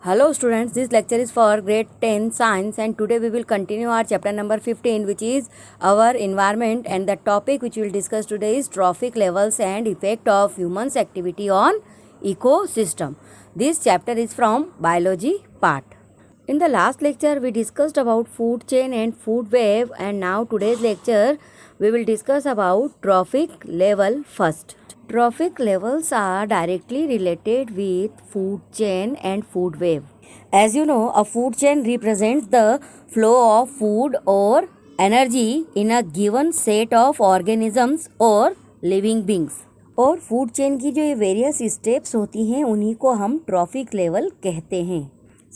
Hello students, this lecture is for grade 10 science and today we will continue our chapter number 15 which is our environment, and the topic which we will discuss today is trophic levels and effect of humans activity on ecosystem. This chapter is from biology part. In the last lecture we discussed about food chain and food web, and now today's lecture we will discuss about trophic level first. Trophic levels are directly related with food chain and food web. As you know, a food chain represents the flow of food or energy in a given set of organisms or living beings. और food chain की जो ये various steps होती हैं उन्हीं को हम trophic level कहते हैं.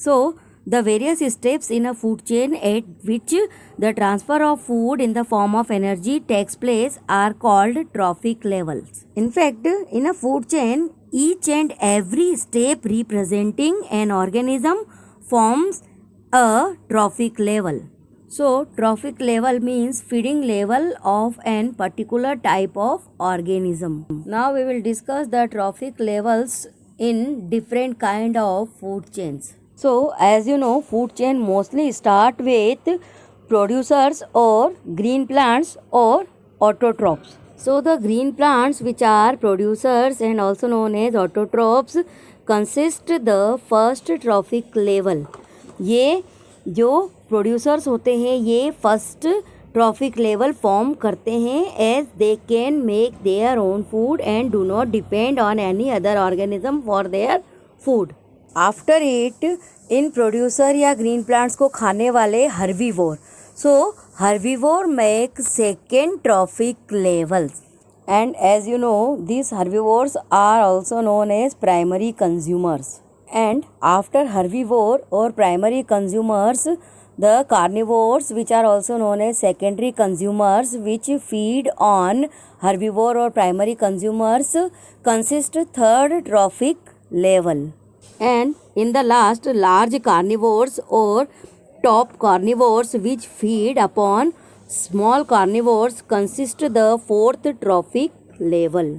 सो the various steps in a food chain at which the transfer of food in the form of energy takes place are called trophic levels. In fact, in a food chain, each and every step representing an organism forms a trophic level. So, trophic level means feeding level of an particular type of organism. Now, we will discuss the trophic levels in different kind of food chains. So, as you know, food chain mostly start with producers or green plants or autotrophs. So, the green plants which are producers and also known as autotrophs consist the first trophic level. ये जो producers होते हैं ये first trophic level form करते हैं as they can make their own food and do not depend on any other organism for their food. After it in producer या green plants को खाने वाले herbivore. So herbivore make second trophic levels, and as you know this herbivores are also known as primary consumers. And after herbivore और primary consumers the carnivores which are also known as secondary consumers which feed on herbivore और primary consumers consist third trophic level. And in the last, large carnivores or top carnivores which feed upon small carnivores consist the fourth trophic level.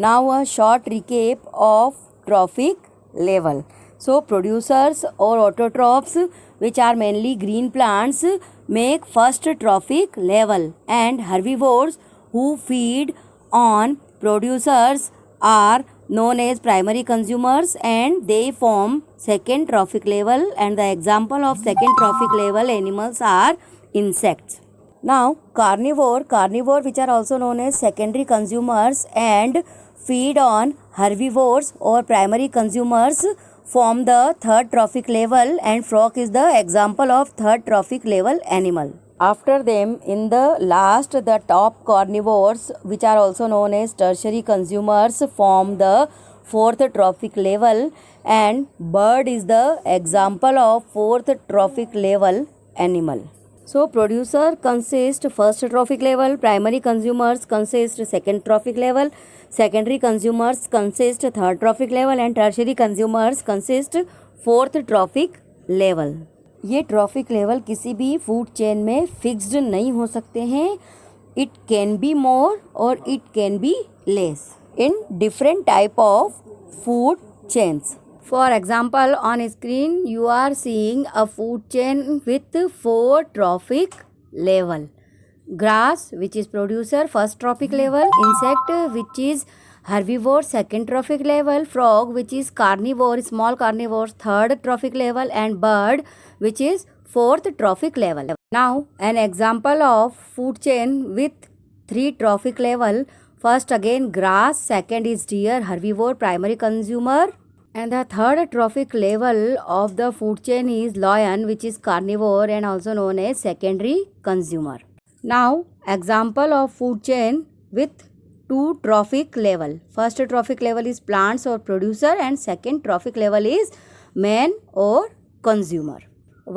Now a short recap of trophic level. So producers or autotrophs which are mainly green plants make first trophic level, and herbivores who feed on producers are known as primary consumers and they form second trophic level, and the example of second trophic level animals are insects. Now carnivore which are also known as secondary consumers and feed on herbivores or primary consumers form the third trophic level, and frog is the example of third trophic level animal. After them, in the last, the top carnivores which are also known as tertiary consumers form the fourth trophic level, and bird is the example of fourth trophic level animal. So producer consists first trophic level, primary consumers consist second trophic level, secondary consumers consist third trophic level, and tertiary consumers consist fourth trophic level. ये trophic level किसी भी food chain में fixed नहीं हो सकते हैं. It can be more or it can be less in different type of food chains. For example, on screen you are seeing a food chain with 4 trophic level. Grass which is producer first trophic level, insect which is herbivore second trophic level, frog which is carnivore small carnivore third trophic level, and bird which is fourth trophic level. Now an example of food chain with 3 trophic level. First again grass, second is deer herbivore primary consumer, and the third trophic level of the food chain is lion which is carnivore and also known as secondary consumer. Now example of food chain with 2 trophic level. First trophic level is plants or producer, and second trophic level is man or consumer.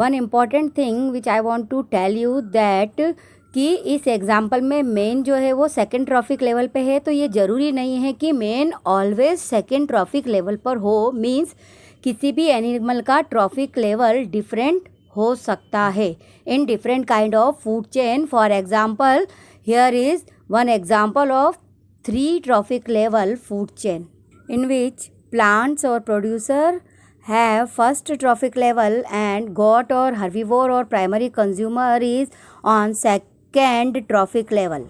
One important thing which I want to tell you that कि इस example में main जो है वो second trophic level पे है, तो ये ज़रूरी नहीं है कि main always second trophic level पर हो. मीन्स किसी भी एनिमल का ट्रॉफिक लेवल डिफरेंट हो सकता है in different kind of food chain. For example, here is one example of 3 trophic level food chain in which plants or producer have first trophic level and goat or herbivore or primary consumer is on second trophic level.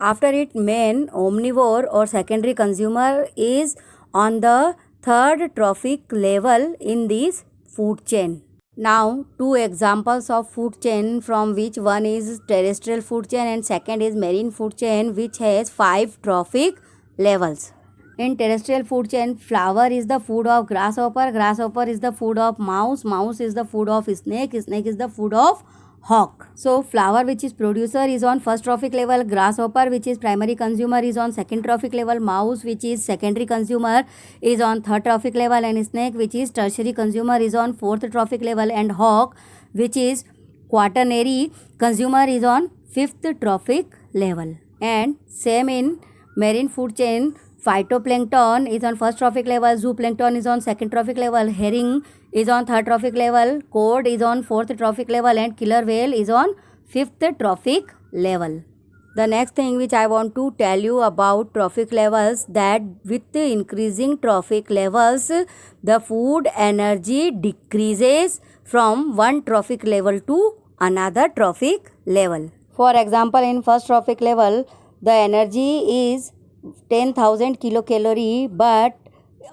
After it, main omnivore or secondary consumer is on the third trophic level in this food chain. Now, two examples of food chain, from which one is terrestrial food chain and second is marine food chain, which has 5 trophic levels. In terrestrial food chain, flower is the food of grasshopper, grasshopper is the food of mouse, mouse is the food of snake, snake is the food of hawk. So flower, which is producer, is on first trophic level, grasshopper, which is primary consumer, is on second trophic level, mouse, which is secondary consumer, is on third trophic level, and snake, which is tertiary consumer, is on fourth trophic level, and hawk, which is quaternary consumer, is on fifth trophic level. And same in marine food chain, phytoplankton is on first trophic level, zooplankton is on second trophic level, herring is on third trophic level, cod is on fourth trophic level, and killer whale is on fifth trophic level. The next thing which I want to tell you about trophic levels, that with increasing trophic levels, the food energy decreases from one trophic level to another trophic level. For example, in first trophic level, the energy is 10,000 kilocalorie, but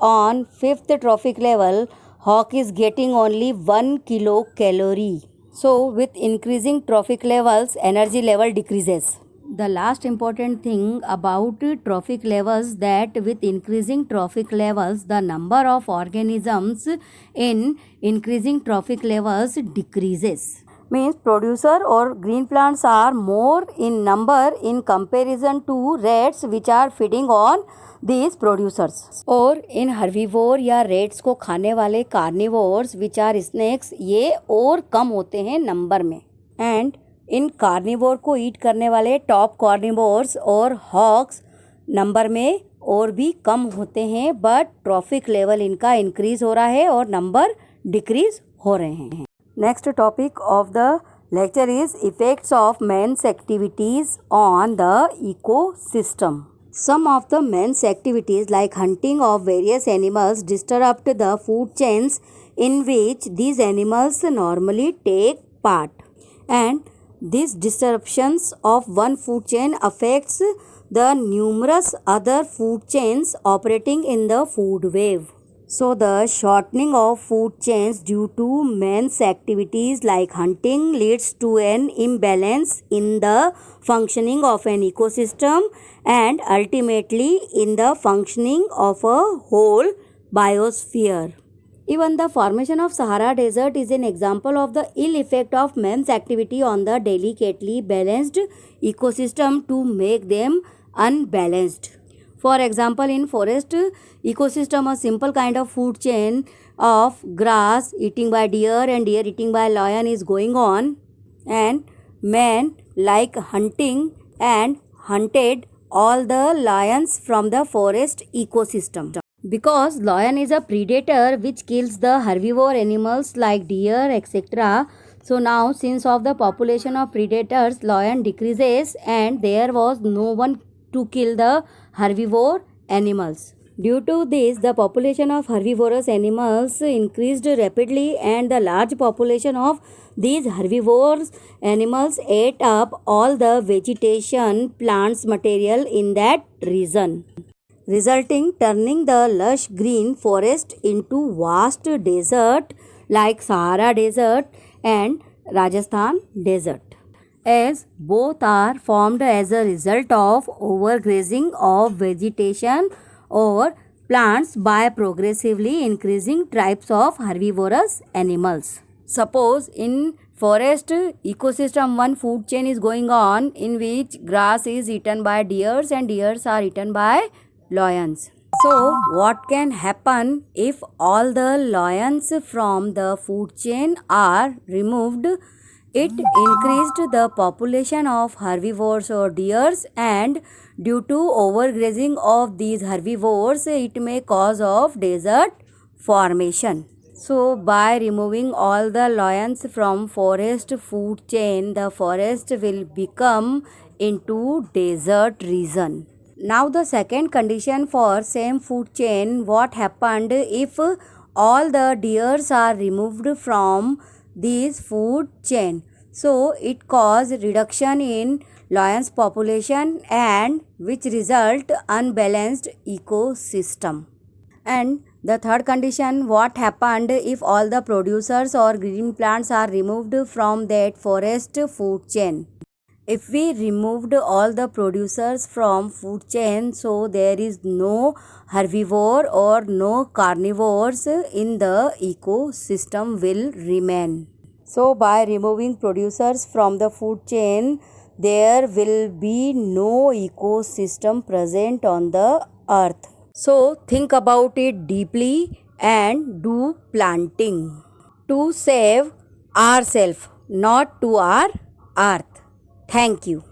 on fifth trophic level, hawk is getting only 1 kilocalorie. So with increasing trophic levels, energy level decreases. The last important thing about trophic levels, that with increasing trophic levels, the number of organisms in increasing trophic levels decreases. Means producer or green plants are more in number in comparison to rats which are feeding on these producers. और in herbivore या rats को खाने वाले carnivores which are snakes, ये और कम होते हैं number में. And इन carnivore को eat करने वाले top carnivores और hawks नंबर में और भी कम होते हैं, but trophic level इनका increase हो रहा है और नंबर decrease हो रहे हैं. Next topic of the lecture is effects of man's activities on the ecosystem. Some of the man's activities like hunting of various animals disrupt the food chains in which these animals normally take part, and these disruptions of one food chain affects the numerous other food chains operating in the food web. So the shortening of food chains due to man's activities like hunting leads to an imbalance in the functioning of an ecosystem and ultimately in the functioning of a whole biosphere. Even the formation of Sahara Desert is an example of the ill effect of man's activity on the delicately balanced ecosystem to make them unbalanced. For example, in forest ecosystem, a simple kind of food chain of grass eating by deer and deer eating by lion is going on, and man like hunting and hunted all the lions from the forest ecosystem. Because lion is a predator which kills the herbivore animals like deer, etc. So now, since of the population of predators, lion decreases and there was no one to kill the herbivore animals. Due to this, the population of herbivorous animals increased rapidly, and the large population of these herbivorous animals ate up all the vegetation, plants, material in that region, resulting turning the lush green forest into vast desert like Sahara Desert and Rajasthan Desert, as both are formed as a result of overgrazing of vegetation or plants by progressively increasing types of herbivorous animals. Suppose in forest ecosystem one food chain is going on in which grass is eaten by deers and deers are eaten by lions. So what can happen if all the lions from the food chain are removed? It increased the population of herbivores or deers, and due to overgrazing of these herbivores, it may cause of desert formation. So by removing all the lions from forest food chain, the forest will become into desert region. Now the second condition for same food chain, what happened if all the deers are removed from this food chain. So it cause reduction in lions population and which result unbalanced ecosystem. And the third condition, what happened if all the producers or green plants are removed from that forest food chain? If we removed all the producers from food chain, so there is no herbivore or no carnivores in the ecosystem will remain. So by removing producers from the food chain, there will be no ecosystem present on the earth. So think about it deeply and do planting to save ourselves, not to our earth. Thank you.